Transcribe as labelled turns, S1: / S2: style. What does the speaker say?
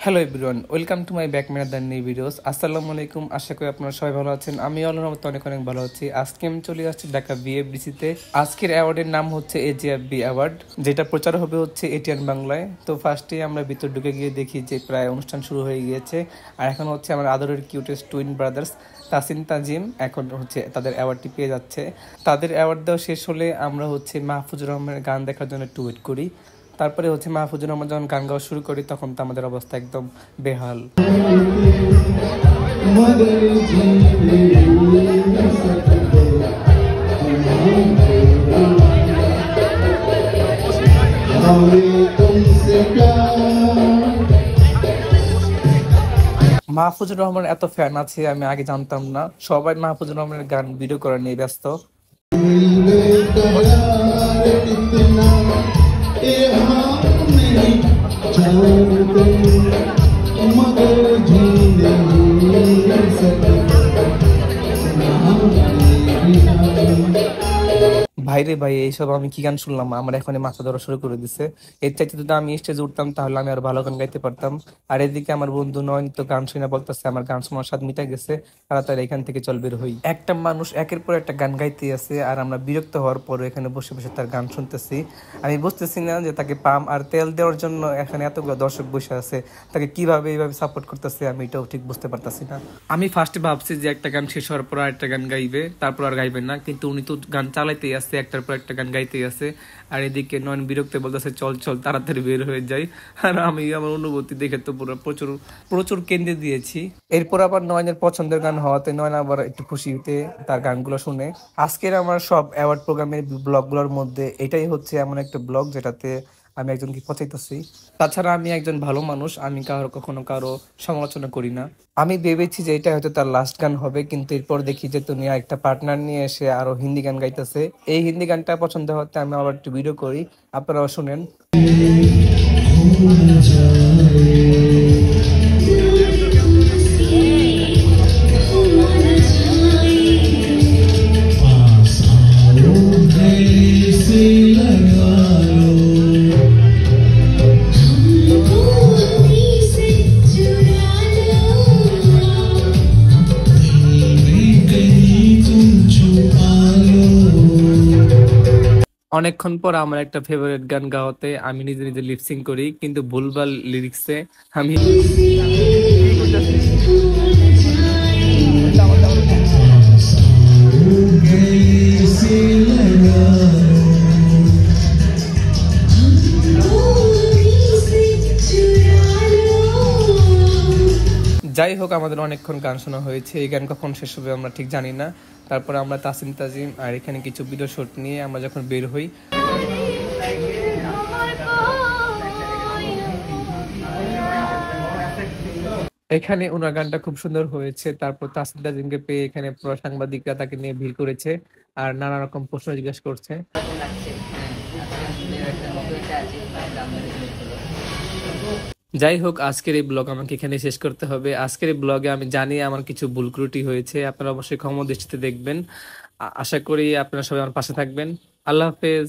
S1: Hello everyone, welcome to my back another new videos. আসসালামু আলাইকুম, আশা করি আপনারা সবাই ভালো আছেন। আমি আল্লাহর রহমতে অনেক অনেক ভালো আছি। আজকে আমি চলে আসছি ঢাকা বিএফডিসিতে। আজকের অ্যাওয়ার্ডের নাম হচ্ছে এজিএফবি অ্যাওয়ার্ড, যেটা প্রচার হবে হচ্ছে এটিএন বাংলায়। তো ফার্স্টে আমরা ভিতর ঢুকে গিয়ে দেখি যে প্রায় অনুষ্ঠান শুরু হয়ে গিয়েছে। আর এখন হচ্ছে আমার আদরের কিউটেস্ট টুইন ব্রাদার্স তাসিন তাজিম এখন হচ্ছে তাদের অ্যাওয়ার্ডটি পেয়ে যাচ্ছে। তাদের অ্যাওয়ার্ড দেওয়া শেষ হলে আমরা হচ্ছে মাহফুজুর রহমানের গান দেখার জন্য একটু ওয়েট করি। তারপরে হচ্ছে মাহফুজুর রহমান যখন গান গাওয়া শুরু করি তখন তো আমাদের অবস্থা একদম বেহাল। মাহফুজুর রহমানের এত ফ্যান আছে আমি আগে জানতাম না। সবাই মাহফুজুর রহমানের গান ভিডিও করা নিয়ে ব্যস্ত। ভাইরে ভাই, এইসব আমি কি গান শুনলাম, আমার এখন মাথা ধরা শুরু করে দিছে। এর চাইতে যদি আমি স্টেজে উঠতাম তাহলে আমি আরো ভালো গান গাইতে পারতাম। আর এদিকে আমার বন্ধু নয়ন তো গান শুনে বলতেছে আমার গান শোনার স্বাদ মিটা গেছে, তাড়াতাড়ি এখান থেকে চল বের হই। একটা মানুষ একের পর একটা গান গাইতে আছে আর আমরা বিরক্ত হওয়ার পরে এখানে বসে বসে তার গান শুনতেছি। আমি বুঝতেছি না যে তাকে পাম আর তেল দেওয়ার জন্য এখানে এতগুলো দর্শক বসে আছে, তাকে কিভাবে এইভাবে সাপোর্ট করতেছে আমি এটাও ঠিক বুঝতে পারতাছি না। আমি ফার্স্টে ভাবছি যে একটা গান শেষ হওয়ার পর আরেকটা গান গাইবে, তারপর আর গাইবে না, কিন্তু উনি তো গান চালাইতেই আছে, একটার পর একটা গান গাইতেই আছে। আর এদিকে নয়ন বিরক্ত বলতেছে চল চল তাড়াতাড়ি বের হয়ে যাই। আর আমি আমার অনুভূতি দেখে তো পুরো প্রচুর প্রচুর কেন্দ্রে দিয়েছি। এরপর আবার নয়নের পছন্দের গান হওয়াতে নয়ন আবার একটু খুশি হতে তার গানগুলো শুনে। আজকের আমার সব অ্যাওয়ার্ড প্রোগ্রামের ব্লগগুলোর মধ্যে এটাই হচ্ছে এমন একটা ব্লগ যেটাতে আমি একজনকে পচাইতেছি। তাছাড়া আমি একজন ভালো মানুষ, আমি কখনো কারো সমালোচনা করি না। আমি ভেবেছি যে এটা হয়তো তার লাস্ট গান হবে, কিন্তু এরপর দেখি যে তুমি একটা পার্টনার নিয়ে এসে আরো হিন্দি গান গাইতেছে। এই হিন্দি গানটা পছন্দ হতে আমি আবার একটু ভিডিও করি, আপনারাও শুনেন। অনেকক্ষণ পর আমার একটা ফেভারিট গান গাওয়াতে আমি নিজে নিজে লিপসিং করি, কিন্তু ভুলভাল লিরিক্সে আমি যাই হোক, আমাদের অনেকক্ষণ গান শোনা হয়েছে। এই গান কখন শেষ হবে আমরা ঠিক জানি না। তারপরে আমরা তাসিন তাজিম আর এখানে কিছু ভিডিও শুট নিয়ে আমরা যখন বের হই, এখানে ওনার গানটা খুব সুন্দর হয়েছে। তারপর তাসিন তাজিমকে পেয়ে এখানে পুরো সাংবাদিকরা তাকে নিয়ে ভিড় করেছে আর নানা রকম প্রশ্ন জিজ্ঞাসা করছে। যাই হোক, আজকের এই ব্লগ আমাকে এখানে শেষ করতে হবে। আজকের এই ব্লগে আমি জানি আমার কিছু ভুল ত্রুটি হয়েছে, আপনারা অবশ্যই ক্ষমা দৃষ্টিতে দেখবেন। আশা করি আপনারা সবাই আমার পাশে থাকবেন। আল্লাহ হাফেজ।